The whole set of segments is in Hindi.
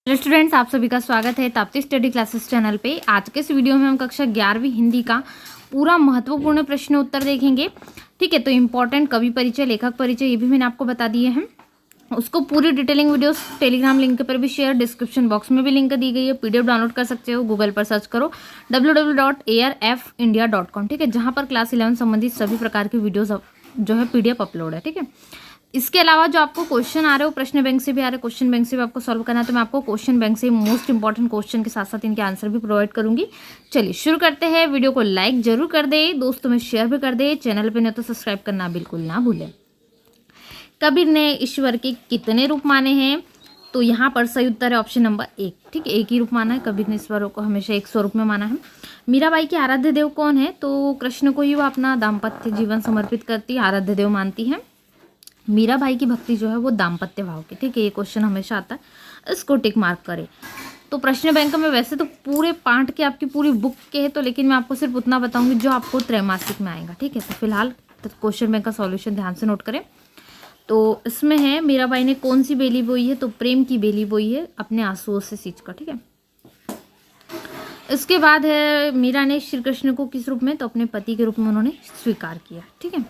हेलो स्टूडेंट्स, आप सभी का स्वागत है ताप्ती स्टडी क्लासेस चैनल पे। आज के इस वीडियो में हम कक्षा 11वीं हिंदी का पूरा महत्वपूर्ण प्रश्न उत्तर देखेंगे। ठीक है, तो इम्पोर्टेंट कवि परिचय, लेखक परिचय ये भी मैंने आपको बता दिए हैं। उसको पूरी डिटेलिंग वीडियोस टेलीग्राम लिंक पर भी शेयर, डिस्क्रिप्शन बॉक्स में भी लिंक दी गई है। पीडीएफ डाउनलोड कर सकते हो, गूगल पर सर्च करो www.arfindia.com। ठीक है, जहाँ पर क्लास 11 संबंधित सभी प्रकार की वीडियोज जो है पीडीएफ अपलोड है। ठीक है, इसके अलावा जो आपको क्वेश्चन आ रहे हो प्रश्न बैंक से भी आ रहे हैं, क्वेश्चन बैंक से भी आपको सॉल्व करना है, तो मैं आपको क्वेश्चन बैंक से मोस्ट इंपॉर्टेंट क्वेश्चन के साथ साथ इनके आंसर भी प्रोवाइड करूंगी। चलिए शुरू करते हैं। वीडियो को लाइक जरूर कर दे, दोस्तों में शेयर भी कर दे, चैनल पे नहीं तो सब्सक्राइब करना बिल्कुल ना भूलें। कबीर ने ईश्वर के कितने रूप माने हैं? तो यहाँ पर सही उत्तर है ऑप्शन नंबर 1। ठीक है, एक ही रूप माना है। कबीर ने ईश्वर को हमेशा एक स्वरूप में माना है। मीराबाई के आराध्य देव कौन है? तो कृष्ण को ही वो अपना दाम्पत्य जीवन समर्पित करती, आराध्य देव मानती है। मीराबाई की भक्ति जो है वो दाम्पत्य भाव की। ठीक है, ये क्वेश्चन हमेशा आता है, इसको टिक मार्क करें। तो प्रश्न बैंक में वैसे तो पूरे पाठ के आपकी पूरी बुक के है, तो लेकिन मैं आपको सिर्फ उतना बताऊंगी जो आपको त्रैमासिक में आएगा। ठीक है, तो फिलहाल क्वेश्चन बैंक का सॉल्यूशन ध्यान से नोट करें। तो इसमें है मीराबाई ने कौन सी बेली बोई है? तो प्रेम की बेली बोई है, अपने आंसुओं से सींचकर। ठीक है, इसके बाद है मीरा ने श्री कृष्ण को किस रूप में? तो अपने पति के रूप में उन्होंने स्वीकार किया। ठीक है,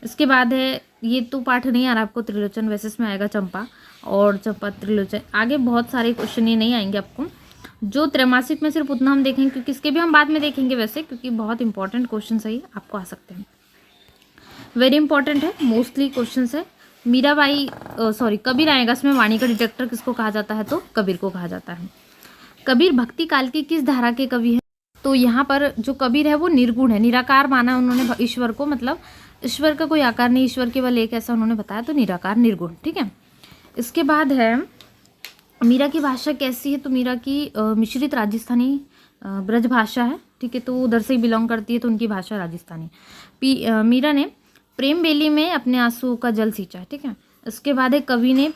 इसके बाद है, ये तो पाठ नहीं आ रहा आपको, त्रिलोचन वैसे इसमें आएगा चंपा और चंपा त्रिलोचन। आगे बहुत सारे क्वेश्चन ये नहीं आएंगे आपको, जो त्रैमासिक में सिर्फ उतना हम देखेंगे, क्योंकि इसके भी हम बाद में देखेंगे वैसे, क्योंकि बहुत इंपॉर्टेंट क्वेश्चन सही आपको आ सकते हैं, वेरी इंपॉर्टेंट है, मोस्टली क्वेश्चन है। मीराबाई कबीर आएगा इसमें। वाणी का डिटेक्टर किसको कहा जाता है? तो कबीर को कहा जाता है। कबीर भक्ति काल की किस धारा के कवि है? तो यहाँ पर जो कबीर है वो निर्गुण है, निराकार माना उन्होंने ईश्वर को, मतलब ईश्वर का कोई आकार नहीं, ईश्वर केवल एक, ऐसा उन्होंने बताया, तो निराकार निर्गुण। ठीक है, इसके बाद है मीरा की भाषा कैसी है? तो मीरा की मिश्रित राजस्थानी ब्रज भाषा है। ठीक है, तो उधर से ही बिलोंग करती है, तो उनकी भाषा राजस्थानी। मीरा ने प्रेम बेली में अपने आंसुओं का जल सींचा है। ठीक है, इसके बाद है कवि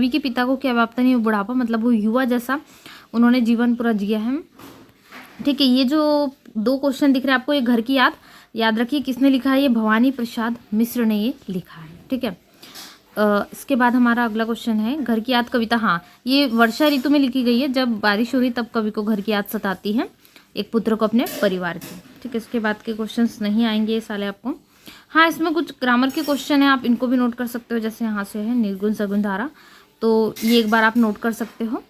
के पिता को क्या व्याप्त नहीं, बुढ़ापा, मतलब वो युवा जैसा उन्होंने जीवन पूरा जिया है। ठीक है, ये जो दो क्वेश्चन दिख रहे हैं आपको, ये घर की याद रखिए किसने लिखा है? ये भवानी प्रसाद मिश्र ने ये लिखा है। ठीक है, इसके बाद हमारा अगला क्वेश्चन है घर की याद कविता। हाँ, ये वर्षा ऋतु में लिखी गई है, जब बारिश हो रही तब कवि को घर की याद सताती है, एक पुत्र को अपने परिवार की। ठीक है, इसके बाद के क्वेश्चंस नहीं आएंगे ये साले आपको। हाँ, इसमें कुछ ग्रामर के क्वेश्चन है, आप इनको भी नोट कर सकते हो। जैसे यहाँ से है निर्गुण सगुण धारा, तो ये एक बार आप नोट कर सकते हो।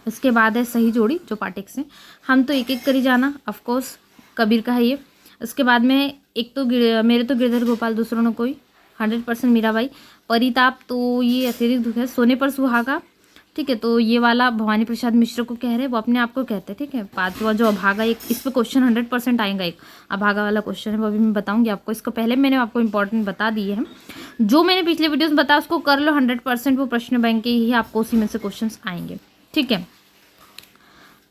इसके बाद है सही जोड़ी, जो पाठक से हम तो एक एक करी जाना, ऑफकोर्स कबीर का है ये। इसके बाद में एक तो मेरे तो गिरधर गोपाल, दूसरों ने कोई, 100% मीराबाई। परिताप, तो ये अतिरिक्त दुख है। सोने पर सुहागा, ठीक है, तो ये वाला भवानी प्रसाद मिश्र को कह रहे हैं, वो अपने आप को कहते हैं। ठीक है, पांचवा जो अभागा, एक इस पे क्वेश्चन 100% आएगा, एक अभागा वाला क्वेश्चन है, वो अभी मैं बताऊंगी आपको। इसको पहले मैंने आपको इंपॉर्टेंट बता दिए हैं, जो मैंने पिछले वीडियोस बताया उसको कर लो 100%, वो प्रश्न बैंक के ही आपको उसी में से क्वेश्चन आएंगे। ठीक है,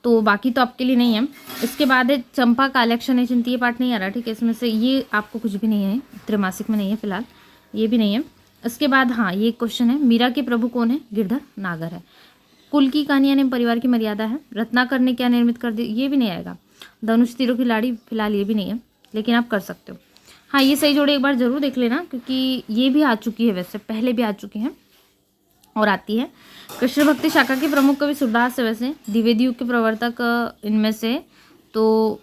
तो बाकी तो आपके लिए नहीं है। इसके बाद है चंपा काल्याक्षर ने चिंती, ये पाठ नहीं आ रहा। ठीक है, इसमें से ये आपको कुछ भी नहीं है, त्रैमासिक में नहीं है फिलहाल, ये भी नहीं है। इसके बाद हाँ, ये क्वेश्चन है, मीरा के प्रभु कौन है? गिरधर नागर है। कुल की कहानी यानी परिवार की मर्यादा है। रत्नाकर ने क्या निर्मित कर दी? ये भी नहीं आएगा। धनुष तीरों की लाड़ी, फिलहाल ये भी नहीं है, लेकिन आप कर सकते हो। हाँ, ये सही जोड़े एक बार जरूर देख लेना, क्योंकि ये भी आ चुकी है, वैसे पहले भी आ चुकी हैं और आती है। कृष्ण भक्ति शाखा के प्रमुख कवि सूरदास है, वैसे द्विवेदी युग के प्रवर्तक इनमें से। तो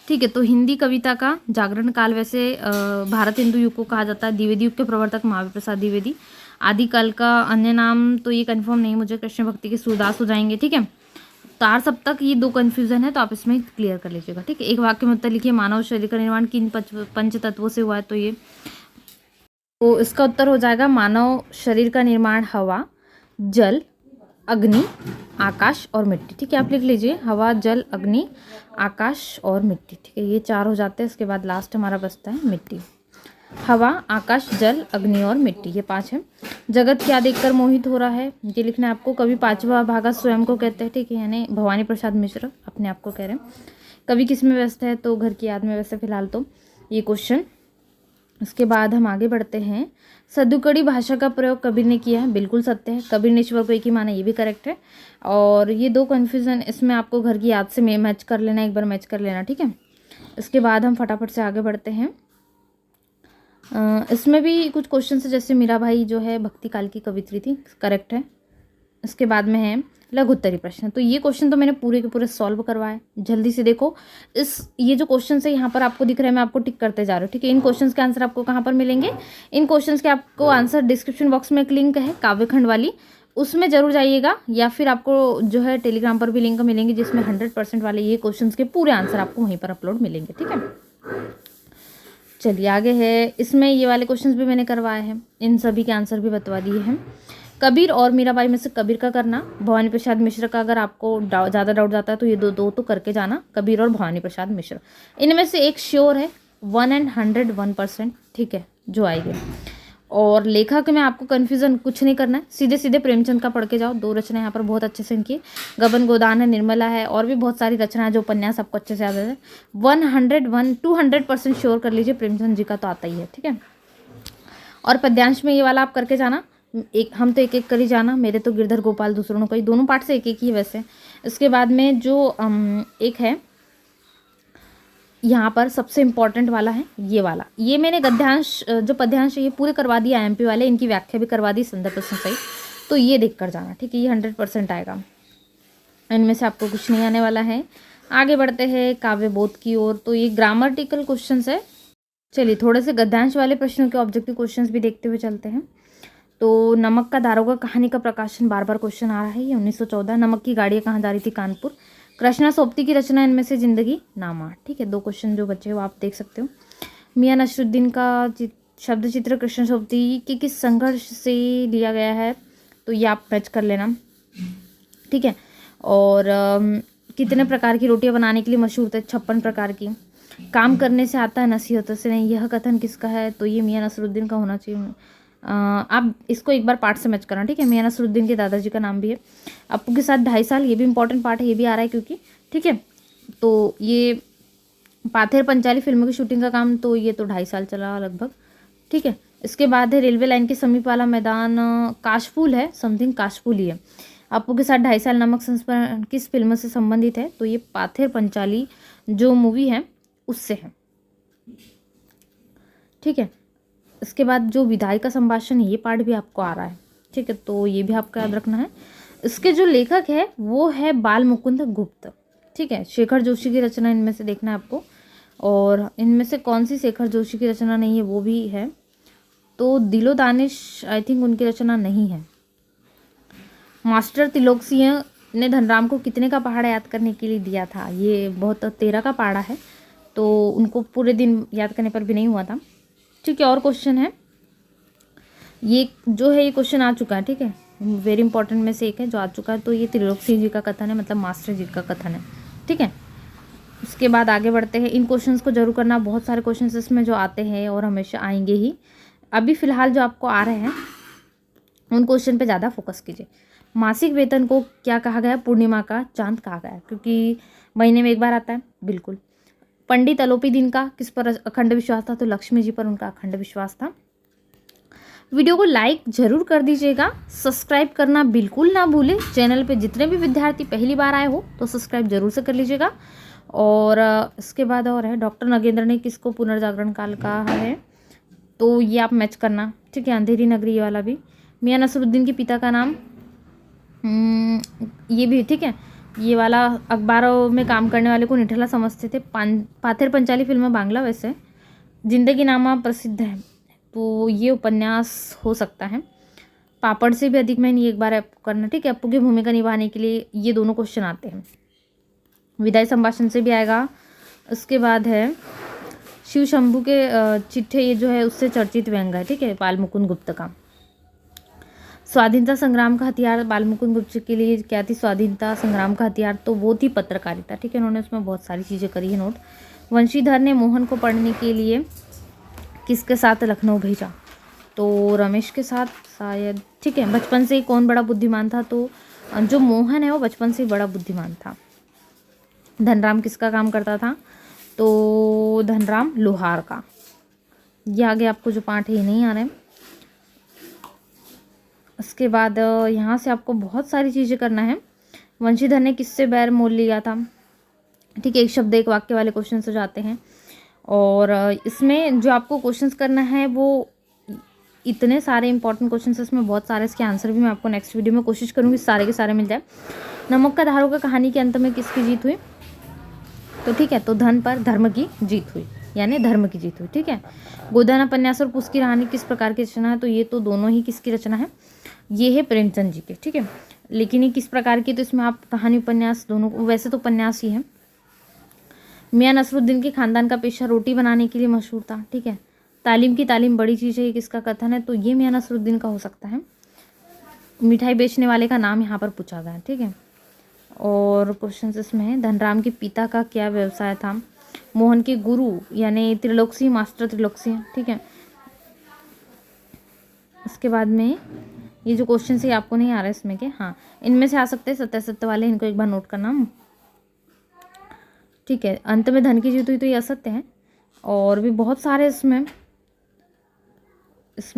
ठीक है, तो हिंदी कविता का जागरण काल वैसे भारत हिंदू युग को कहा जाता है। द्विवेदी युग के प्रवर्तक महावीर प्रसाद द्विवेदी। आदिकाल का अन्य नाम तो ये कंफर्म नहीं मुझे, कृष्ण भक्ति के सूरदास हो जाएंगे। ठीक है, तार सप्तक, ये दो कंफ्यूजन है, तो आप इसमें क्लियर कर लीजिएगा। ठीक है, एक वाक्य में उत्तर लिखिए, मानव शरीर का निर्माण किन पंच तत्वों से हुआ है? तो ये, तो इसका उत्तर हो जाएगा मानव शरीर का निर्माण हवा, जल, अग्नि, आकाश और मिट्टी। ठीक है, आप लिख लीजिए, हवा, जल, अग्नि, आकाश और मिट्टी। ठीक है, ये 4 हो जाते हैं। इसके बाद लास्ट हमारा बचता है मिट्टी। हवा, आकाश, जल, अग्नि और मिट्टी, ये 5 है। जगत क्या देखकर मोहित हो रहा है? ये लिखना है आपको। कवि पांचवा भागा स्वयं को कहते हैं। ठीक है, यानी भवानी प्रसाद मिश्र अपने आप को कह रहे हैं। कवि किस में व्यस्त है? तो घर की याद में व्यस्त है फिलहाल तो ये क्वेश्चन। उसके बाद हम आगे बढ़ते हैं। सदुकड़ी भाषा का प्रयोग कबीर ने किया है, बिल्कुल सत्य है। कबीर ने ईश्वर को एक ही माना, ये भी करेक्ट है। और ये दो कन्फ्यूजन इसमें आपको घर की याद से मैच कर लेना, एक बार मैच कर लेना। ठीक है, इसके बाद हम फटाफट से आगे बढ़ते हैं। इसमें भी कुछ क्वेश्चन है, जैसे मीरा भाई जो है भक्ति काल की कवित्री थी, करेक्ट है। इसके बाद में है लघु उत्तरी प्रश्न। तो ये क्वेश्चन तो मैंने पूरे के पूरे सॉल्व करवाए। जल्दी से देखो, ये जो क्वेश्चन है यहाँ पर आपको दिख रहा है, मैं आपको टिक करते जा रहा हूँ, ठीक है। इन क्वेश्चंस के आंसर आपको कहाँ पर मिलेंगे? इन क्वेश्चंस के आपको आंसर डिस्क्रिप्शन बॉक्स में एक लिंक है काव्यखंड वाली, उसमें जरूर जाइएगा, या फिर आपको जो है टेलीग्राम पर भी लिंक मिलेंगे जिसमें 100% वाले ये क्वेश्चन के पूरे आंसर आपको वहीं पर अपलोड मिलेंगे, ठीक है। चलिए आगे है, इसमें ये वाले क्वेश्चंस भी मैंने करवाए हैं, इन सभी के आंसर भी बतवा दिए हैं। कबीर और मीराबाई में से कबीर का करना, भवानी प्रसाद मिश्र का अगर आपको ज़्यादा डाउट जाता है तो ये दो तो करके जाना, कबीर और भवानी प्रसाद मिश्र। इनमें से एक श्योर है 101%, ठीक है, जो आएगी। और लेखक में आपको कन्फ्यूज़न कुछ नहीं करना है, सीधे सीधे प्रेमचंद का पढ़ के जाओ। 2 रचना यहाँ पर बहुत अच्छे से इनकी, गबन गोदान है, निर्मला है, और भी बहुत सारी रचना है जो उपन्यास आपको अच्छे से याद है। 200% श्योर कर लीजिए, प्रेमचंद जी का तो आता ही है, ठीक है। और पद्यांश में ये वाला आप करके जाना, हम तो एक एक कर ही जाना, मेरे तो गिरधर गोपाल, दूसरों ने कोई, दोनों पार्ट से एक एक ही वैसे। इसके बाद में जो एक है यहाँ पर सबसे इम्पॉर्टेंट वाला है ये वाला, ये मैंने गद्यांश जो पद्यांश है ये पूरे करवा दिया IMP वाले, इनकी व्याख्या भी करवा दी संदर्भ प्रश्न सहित, तो ये देख कर जाना, ठीक है। ये 100% आएगा, इनमें से आपको कुछ नहीं आने वाला है। आगे बढ़ते हैं काव्यबोध की ओर, तो ये ग्रामटिकल क्वेश्चन है। चलिए थोड़े से गद्यांश वाले प्रश्नों के ऑब्जेक्टिव क्वेश्चन भी देखते हुए चलते हैं। तो नमक का दारोगा कहानी का प्रकाशन, बार बार क्वेश्चन आ रहा है, ये 1914। नमक की गाड़ियाँ कहाँ जा रही थी? कानपुर। कृष्णा सोबती की रचना इनमें से जिंदगी नामा, ठीक है। 2 क्वेश्चन जो बचे हो आप देख सकते हो। मियां नसरुद्दीन का शब्द चित्र कृष्ण सोबती के किस संघर्ष से लिया गया है? तो ये आप मैच कर लेना, ठीक है। और कितने प्रकार की रोटियां बनाने के लिए मशहूर थे? 56 प्रकार की। काम करने से आता है, नसीहतों से नहीं, यह कथन किसका है? तो ये मियां नसरुद्दीन का होना चाहिए। आप इसको एक बार पार्ट से मैच करना, ठीक है। मियां नसरुद्दीन के दादाजी का नाम भी है। अप्पू के साथ 2.5 साल, ये भी इंपॉर्टेंट पार्ट है, ये भी आ रहा है क्योंकि, ठीक है। तो ये पाथेर पंचाली फिल्म की शूटिंग का काम, तो ये तो 2.5 साल चला लगभग, ठीक है। इसके बाद है रेलवे लाइन के समीप वाला मैदान, काशफूल है, समथिंग काशफूल ही है। अप्पू के साथ 2.5 साल नमक संस्करण किस फिल्म से संबंधित है? तो ये पाथेर पंचाली जो मूवी है उससे है, ठीक है। इसके बाद जो विधायक का संभाषण, ये पार्ट भी आपको आ रहा है, ठीक है, तो ये भी आपको याद रखना है। इसके जो लेखक है वो है बाल मुकुंद गुप्त, ठीक है। शेखर जोशी की रचना इनमें से देखना है आपको, और इनमें से कौन सी शेखर जोशी की रचना नहीं है वो भी है। तो दिलो दानिश आई थिंक उनकी रचना नहीं है। मास्टर तिलोक सिंह ने धनराम को कितने का पहाड़ा याद करने के लिए दिया था? ये बहुत 13 का पहाड़ा है, तो उनको पूरे दिन याद करने पर भी नहीं हुआ था, ठीक है। और क्वेश्चन है, ये जो है ये क्वेश्चन आ चुका है, ठीक है, वेरी इंपॉर्टेंट में से एक है जो आ चुका है। तो ये त्रिलोक सिंह जी का कथन है, मतलब मास्टर जी का कथन है, ठीक है। उसके बाद आगे बढ़ते हैं। इन क्वेश्चंस को जरूर करना, बहुत सारे क्वेश्चंस इसमें जो आते हैं और हमेशा आएंगे ही। अभी फिलहाल जो आपको आ रहे हैं उन क्वेश्चन पे ज़्यादा फोकस कीजिए। मासिक वेतन को क्या कहा गया? पूर्णिमा का चांद कहा गया, क्योंकि महीने में एक बार आता है, बिल्कुल। पंडित अलोपी दीन का किस पर अखंड विश्वास था? तो लक्ष्मी जी पर उनका अखंड विश्वास था। वीडियो को लाइक जरूर कर दीजिएगा, सब्सक्राइब करना बिल्कुल ना भूलें। चैनल पे जितने भी विद्यार्थी पहली बार आए हो तो सब्सक्राइब जरूर से कर लीजिएगा। और इसके बाद और है, डॉक्टर नगेंद्र ने किसको पुनर्जागरण काल कहा है? तो ये आप मैच करना, ठीक है। अंधेरी नगरी ये वाला भी। मियां नसरुद्दीन के पिता का नाम, ये भी, ठीक है। ये वाला अखबारों में काम करने वाले को निठला समझते थे। पाथेर पंचाली फिल्म बांग्ला वैसे। जिंदगी नामा प्रसिद्ध है, तो ये उपन्यास हो सकता है। पापड़ से भी अधिक मैंने एक बार आपको करना, ठीक है। अप्पू की भूमिका निभाने के लिए ये दोनों क्वेश्चन आते हैं। विदाई संभाषण से भी आएगा। उसके बाद है शिव शंभू के चिट्ठे, ये जो है उससे चर्चित व्यंग है, ठीक है, बाल मुकुंद गुप्त का। स्वाधीनता संग्राम का हथियार बाल मुकुंद गुप्त के लिए क्या थी? स्वाधीनता संग्राम का हथियार तो वो थी पत्रकारिता, ठीक है। उन्होंने उसमें बहुत सारी चीज़ें करी है नोट। वंशीधर ने मोहन को पढ़ने के लिए किसके साथ लखनऊ भेजा? तो रमेश के साथ शायद, ठीक है। बचपन से ही कौन बड़ा बुद्धिमान था? तो जो मोहन है वो बचपन से ही बड़ा बुद्धिमान था। धनराम किसका काम करता था? तो धनराम लोहार का। ये आगे आपको जो पाठ है ये नहीं आ रहे हैं। उसके बाद यहाँ से आपको बहुत सारी चीज़ें करना है। वंशीधर ने किससे बैर मोल लिया था? ठीक है, एक शब्द एक वाक्य वाले क्वेश्चन से जाते हैं। और इसमें जो आपको क्वेश्चंस करना है वो इतने सारे इंपॉर्टेंट क्वेश्चंस, इसमें बहुत सारे इसके आंसर भी मैं आपको नेक्स्ट वीडियो में कोशिश करूँगी सारे के सारे मिल जाए। नमक का धारों का कहानी के अंत में किसकी जीत हुई? तो ठीक है, तो धन पर धर्म की जीत हुई, यानी धर्म की जीत हुई। ठीक है। गोदान उपन्यास और पूस की कहानी किस प्रकार की रचना है? तो ये तो दोनों ही किसकी रचना है? ये है प्रेमचंद जी के। ठीक है, लेकिन ये किस प्रकार की? तो इसमें आप कहानी उपन्यास दोनों, वैसे तो उपन्यास ही है। मियां नसरुद्दीन के खानदान का पेशा रोटी बनाने के लिए मशहूर था। ठीक है। तालीम की तालीम बड़ी चीज़ है, ये किसका कथन है? तो ये मियां नसरुद्दीन का हो सकता है। मिठाई बेचने वाले का नाम यहाँ पर पूछा गया है। ठीक है। और क्वेश्चन इसमें है, धनराम के पिता का क्या व्यवसाय था? मोहन के गुरु यानी त्रिलोकसी, मास्टर त्रिलोकसी। ठीक है। इसके बाद में ये जो क्वेश्चन है आपको नहीं आ रहा है इसमें के, हाँ इनमें से आ सकते हैं सत्य वाले, इनको एक बार नोट करना। ठीक है। अंत में धन की जीत हुई, तो ये असत्य है। और भी बहुत सारे इसमें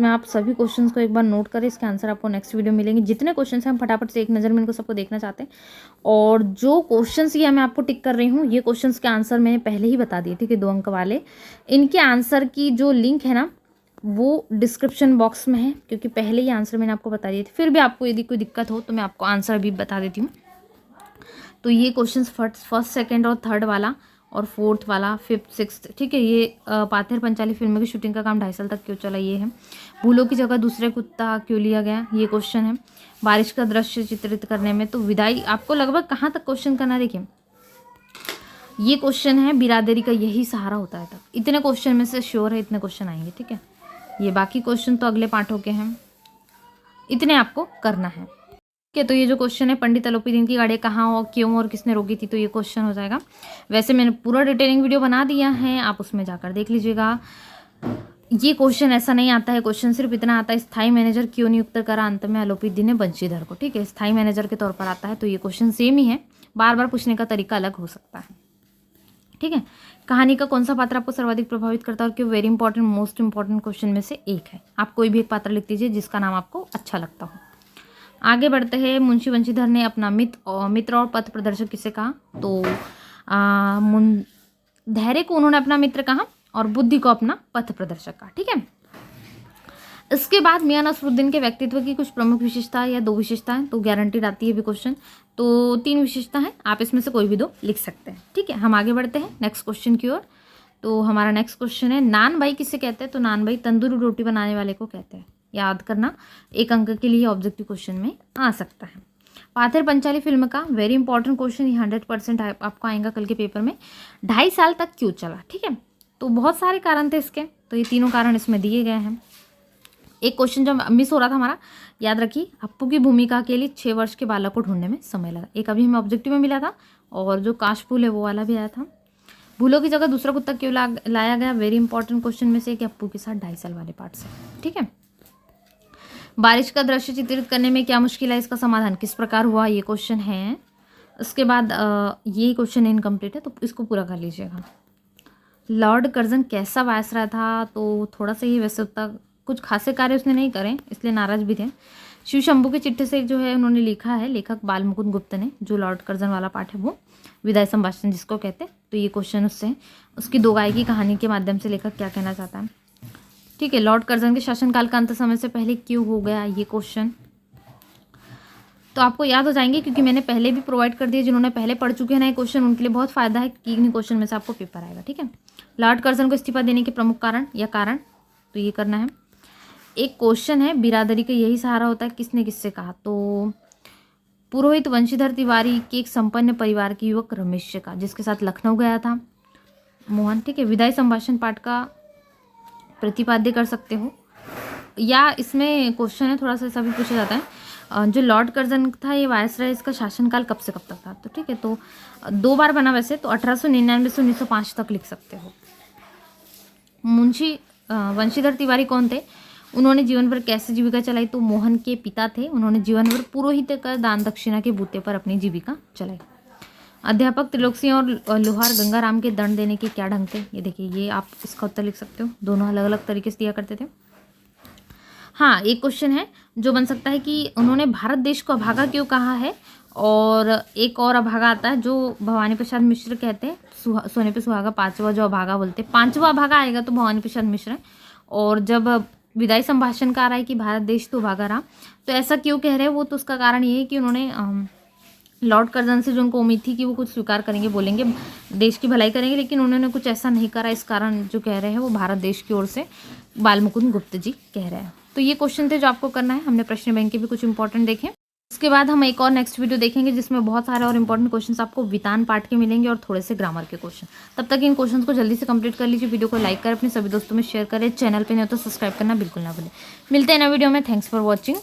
आप सभी क्वेश्चंस को एक बार नोट करें, इसके आंसर आपको नेक्स्ट वीडियो मिलेंगे। जितने क्वेश्चंस हैं हम फटाफट से एक नज़र में इनको सबको देखना चाहते हैं। और जो क्वेश्चंस ये मैं आपको टिक कर रही हूँ, ये क्वेश्चंस के आंसर मैंने पहले ही बता दिए। ठीक है, 2 अंक वाले। इनके आंसर की जो लिंक है ना, वो डिस्क्रिप्शन बॉक्स में है, क्योंकि पहले ही आंसर मैंने आपको बता दिए थे। फिर भी आपको यदि कोई दिक्कत हो तो मैं आपको आंसर भी बता देती हूँ। तो ये क्वेश्चन फर्स्ट, सेकेंड और थर्ड वाला और फोर्थ वाला, 5th 6th। ठीक है। ये पाथेर पंचाली फिल्म की शूटिंग का काम 2.5 साल तक क्यों चला? ये है। भूलों की जगह दूसरे कुत्ता क्यों लिया गया? ये क्वेश्चन है। बारिश का दृश्य चित्रित करने में तो विदाई, आपको लगभग कहाँ तक क्वेश्चन करना? देखिए ये क्वेश्चन है, बिरादरी का यही सहारा होता है तक। इतने क्वेश्चन में से श्योर है इतने क्वेश्चन आएंगे। ठीक है। ये बाकी क्वेश्चन तो अगले पाठों के हैं, इतने आपको करना है। ठीक है। तो ये जो क्वेश्चन है, पंडित अलोपीदीन की गाड़ी कहाँ और क्यों और किसने रोकी थी? तो ये क्वेश्चन हो जाएगा। वैसे मैंने पूरा डिटेलिंग वीडियो बना दिया है, आप उसमें जाकर देख लीजिएगा। ये क्वेश्चन ऐसा नहीं आता है, क्वेश्चन सिर्फ इतना आता है, स्थायी मैनेजर क्यों नियुक्त करा अंत में अलोपीदीन ने बंशीधर को? ठीक है, स्थायी मैनेजर के तौर पर आता है। तो ये क्वेश्चन सेम ही है, बार बार पूछने का तरीका अलग हो सकता है। ठीक है। कहानी का कौन सा पात्र आपको सर्वाधिक प्रभावित करता है और क्यों? Very important, most important question में से एक है। आप कोई भी एक पात्र लिख दीजिए जिसका नाम आपको अच्छा लगता हो। आगे बढ़ते हैं। मुंशी बंशीधर ने अपना मित्र और पथ प्रदर्शक किसे कहा? तो धैर्य को उन्होंने अपना मित्र कहा और बुद्धि को अपना पथ प्रदर्शक कहा। ठीक है। इसके बाद मियां नसरुद्दीन के व्यक्तित्व की कुछ प्रमुख विशेषता या 2 विशेषताएं, तो गारंटीड आती है भी क्वेश्चन। तो 3 विशेषता है, आप इसमें से कोई भी 2 लिख सकते हैं। ठीक है। हम आगे बढ़ते हैं नेक्स्ट क्वेश्चन की ओर। तो हमारा नेक्स्ट क्वेश्चन है, नान भाई किसे कहते हैं? तो नान भाई तंदूरी रोटी बनाने वाले को कहते हैं। याद करना, 1 अंक के लिए ऑब्जेक्टिव क्वेश्चन में आ सकता है। पाथेर पंचाली फिल्म का वेरी इंपॉर्टेंट क्वेश्चन, ये 100% आपको आएगा कल के पेपर में। 2.5 साल तक क्यों चला? ठीक है। तो बहुत सारे कारण थे इसके, तो ये तीनों कारण इसमें दिए गए हैं। एक क्वेश्चन जो मिस हो रहा था हमारा, याद रखिए, अप्पू की भूमिका के लिए 6 वर्ष के बालक को ढूंढने में समय लगा। एक अभी हमें ऑब्जेक्टिव में मिला था, और जो काशफूल है वो वाला भी आया था। भूलों की जगह दूसरा कुत्ता क्यों लाया गया? वेरी इंपॉर्टेंट क्वेश्चन में से, कि अप्पू के साथ 2.5 साल वाले पार्ट से। ठीक है। बारिश का दृश्य चित्रित करने में क्या मुश्किल है? इसका समाधान किस प्रकार हुआ? ये क्वेश्चन है। उसके बाद ये क्वेश्चन इनकम्प्लीट है, तो इसको पूरा कर लीजिएगा। लॉर्ड कर्जन कैसा वायसराय था? तो थोड़ा सा ही, वैसे उतना कुछ खासे कार्य उसने नहीं करे, इसलिए नाराज भी थे। शिव शंभू के चिट्ठे से जो है उन्होंने लिखा है, लेखक बाल मुकुंद गुप्त ने। जो लॉर्ड कर्जन वाला पार्ट है वो विदाई संभाषण जिसको कहते हैं, तो ये क्वेश्चन उससे। उसकी 2 गाय की कहानी के माध्यम से लेखक क्या कहना चाहता है? ठीक है। लॉर्ड कर्जन के शासनकाल का अंत समय से पहले क्यों हो गया? ये क्वेश्चन तो आपको याद हो जाएंगे, क्योंकि मैंने पहले भी प्रोवाइड कर दिया। जिन्होंने पहले पढ़ चुके हैं ना ये क्वेश्चन, उनके लिए बहुत फायदा है कि इन्हीं क्वेश्चन में से आपको पेपर आएगा। ठीक है। लॉर्ड कर्जन को इस्तीफा देने के प्रमुख कारण या कारण, तो ये करना है। एक क्वेश्चन है, बिरादरी का यही सहारा होता है, किसने किससे कहा? तो पुरोहित वंशीधर तिवारी के एक संपन्न परिवार के युवक रमेश का, जिसके साथ लखनऊ गया था, मोहन। ठीक है। विदाई संभाषण पाठ का प्रतिपाद्य कर सकते हो, या इसमें क्वेश्चन है थोड़ा सा ऐसा भी पूछा जाता है, जो लॉर्ड कर्जन था ये वायसराय, इसका शासनकाल कब से कब तक था? तो ठीक है, तो 2 बार बना वैसे, तो 1899 से 1905 तक लिख सकते हो। मुंशी वंशीधर तिवारी कौन थे? उन्होंने जीवन भर कैसे जीविका चलाई? तो मोहन के पिता थे, उन्होंने जीवन भर पुरोहित कर दान दक्षिणा के बूते पर अपनी जीविका चलाई। अध्यापक त्रिलोकसी और लोहार गंगाराम के दंड देने के क्या ढंग थे? ये देखिए, ये आप इसका उत्तर लिख सकते हो, दोनों अलग अलग तरीके से दिया करते थे। हाँ, एक क्वेश्चन है जो बन सकता है कि उन्होंने भारत देश को अभागा क्यों कहा है, और एक और अभागा आता है जो भवानी प्रसाद मिश्र कहते हैं, सोने पे सुहागा, पांचवा जो अभागा बोलते हैं, पांचवा अभागा आएगा तो भवानी प्रसाद मिश्र है। और जब विदाई संभाषण का आ रहा है कि भारत देश तो अभागा रहा, तो ऐसा क्यों कह रहे हैं वो, तो उसका कारण ये है कि उन्होंने लॉर्ड कर्जन से जो उनको उम्मीद थी कि वो कुछ स्वीकार करेंगे, बोलेंगे देश की भलाई करेंगे, लेकिन उन्होंने कुछ ऐसा नहीं करा। इस कारण जो कह रहे हैं वो भारत देश की ओर से बाल मुकुंद गुप्त जी कह रहे हैं। तो ये क्वेश्चन थे जो आपको करना है। हमने प्रश्न बैंक के भी कुछ इंपॉर्टेंट देखे। उसके बाद हम एक और नेक्स्ट वीडियो देखेंगे जिसमें बहुत सारे और इंपॉर्टेंट क्वेश्चंस आपको वितान पार्ट के मिलेंगे और थोड़े से ग्रामर के क्वेश्चन। तब तक इन क्वेश्चंस को जल्दी से कंप्लीट कर लीजिए। वीडियो को लाइक करें, अपने सभी दोस्तों में शेयर करें, चैनल पे नहीं हो तो सब्सक्राइब करना बिल्कुल ना भूलें। मिलते हैं नए वीडियो में। Thanks for watching.